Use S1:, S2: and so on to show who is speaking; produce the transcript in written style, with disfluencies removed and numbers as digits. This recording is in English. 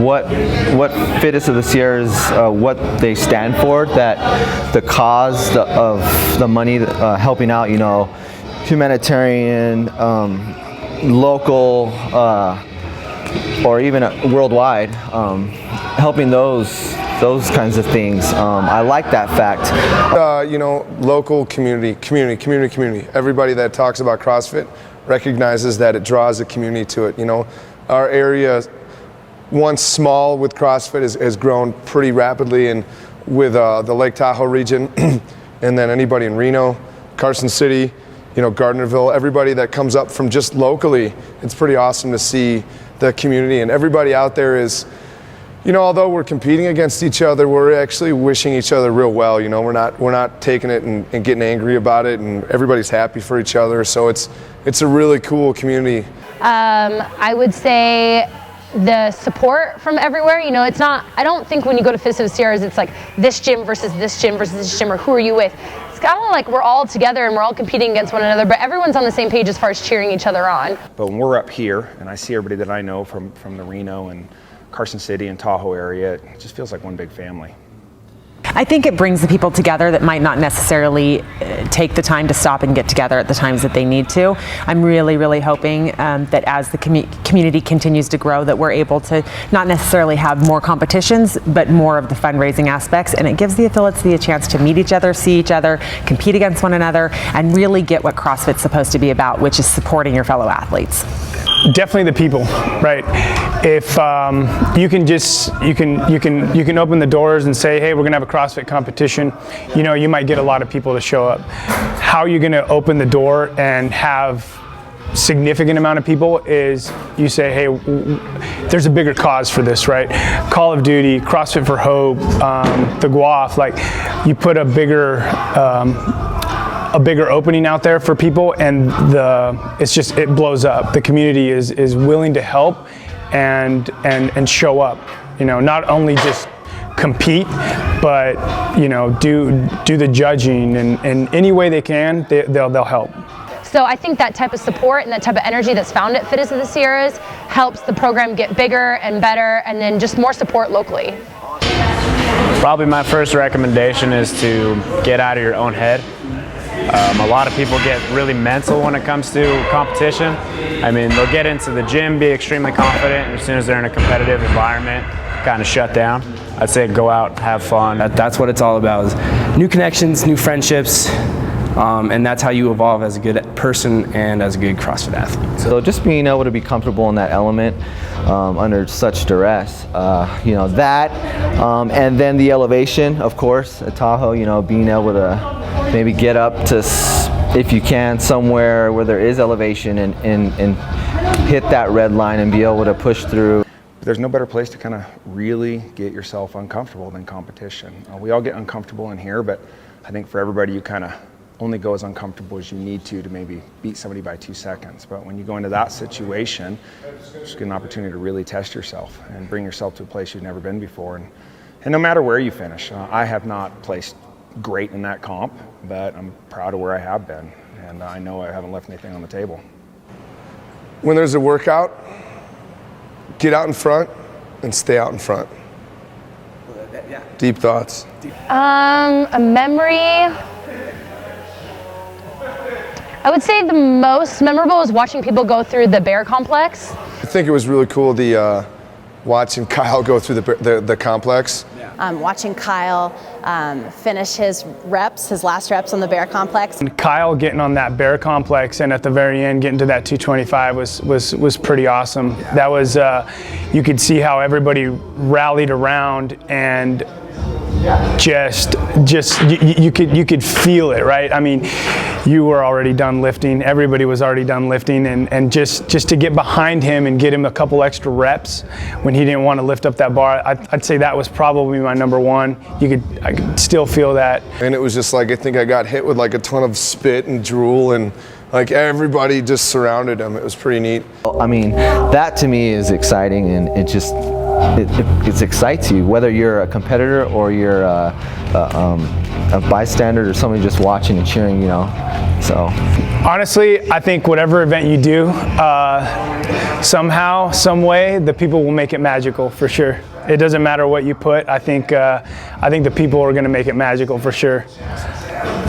S1: what Fittest of the Sierras, what they stand for, that the cause of the money, helping out, humanitarian, local, or even worldwide, helping those kinds of things. I like that fact.
S2: Local community. Everybody that talks about CrossFit recognizes that it draws a community to it. Our area, once small with CrossFit, has grown pretty rapidly, and with the Lake Tahoe region, and then anybody in Reno, Carson City, Gardnerville, everybody that comes up from just locally, it's pretty awesome to see the community, and everybody out there is, although we're competing against each other, we're actually wishing each other real well. We're not taking it and getting angry about it, and everybody's happy for each other. So it's a really cool community.
S3: I would say the support from everywhere. It's not, I don't think when you go to Fittest of the Sierras, it's like this gym versus this gym versus this gym, or who are you with? It's kind of like we're all together and we're all competing against one another, but everyone's on the same page as far as cheering each other on.
S4: But when we're up here and I see everybody that I know from the Reno and Carson City and Tahoe area, it just feels like one big family.
S5: I think it brings the people together that might not necessarily take the time to stop and get together at the times that they need to. I'm really, really hoping that as the community continues to grow, that we're able to not necessarily have more competitions, but more of the fundraising aspects, and it gives the affiliates a chance to meet each other, see each other, compete against one another, and really get what CrossFit's supposed to be about, which is supporting your fellow athletes.
S6: Definitely the people, right? If you can open the doors and say, hey, we're gonna have a CrossFit competition, you might get a lot of people to show up. How are you gonna open the door and have significant amount of people is you say, hey, there's a bigger cause for this, right? Call of Duty, CrossFit for Hope, the GWAF, like you put a bigger opening out there for people, and it blows up. The community is willing to help and show up. Not only just compete, but do the judging, and any way they can, they'll help.
S3: So I think that type of support and that type of energy that's found at Fittest of the Sierras helps the program get bigger and better, and then just more support locally.
S7: Probably my first recommendation is to get out of your own head. A lot of people get really mental when it comes to competition. I mean, they'll get into the gym, be extremely confident, and as soon as they're in a competitive environment, kind of shut down. I'd say go out, have fun.
S8: That's what it's all about, is new connections, new friendships, and that's how you evolve as a good person and as a good CrossFit athlete.
S1: So just being able to be comfortable in that element under such duress, and then the elevation, of course, at Tahoe, being able to maybe get up to, if you can, somewhere where there is elevation and hit that red line and be able to push through.
S4: There's no better place to kind of really get yourself uncomfortable than competition. We all get uncomfortable in here, but I think for everybody, you kind of only go as uncomfortable as you need to maybe beat somebody by 2 seconds. But when you go into that situation, it's an opportunity to really test yourself and bring yourself to a place you've never been before. And no matter where you finish, I have not placed great in that comp, but I'm proud of where I have been, and I know I haven't left anything on the table.
S2: When there's a workout, get out in front and stay out in front.
S8: Yeah.
S2: Deep thoughts.
S3: A memory. I would say the most memorable is watching people go through the bear complex.
S2: I think it was really cool watching Kyle go through the complex.
S9: Watching Kyle finish his last reps on the bear complex.
S6: And Kyle getting on that bear complex and at the very end getting to that 225 was pretty awesome. That was, you could see how everybody rallied around, and you could feel it, right? I mean, you were already done lifting, everybody was already done lifting, and just to get behind him and get him a couple extra reps when he didn't want to lift up that bar, I'd say that was probably my number one. I could still feel that. And
S2: it was just like, I think I got hit with like a ton of spit and drool, and like everybody just surrounded him. It was pretty neat.
S1: I mean, that to me is exciting, and it just it excites you, whether you're a competitor or you're a bystander or somebody just watching and cheering, you know. So
S6: honestly, I think whatever event you do, somehow, some way, the people will make it magical for sure. It doesn't matter what you put. I think the people are going to make it magical for sure.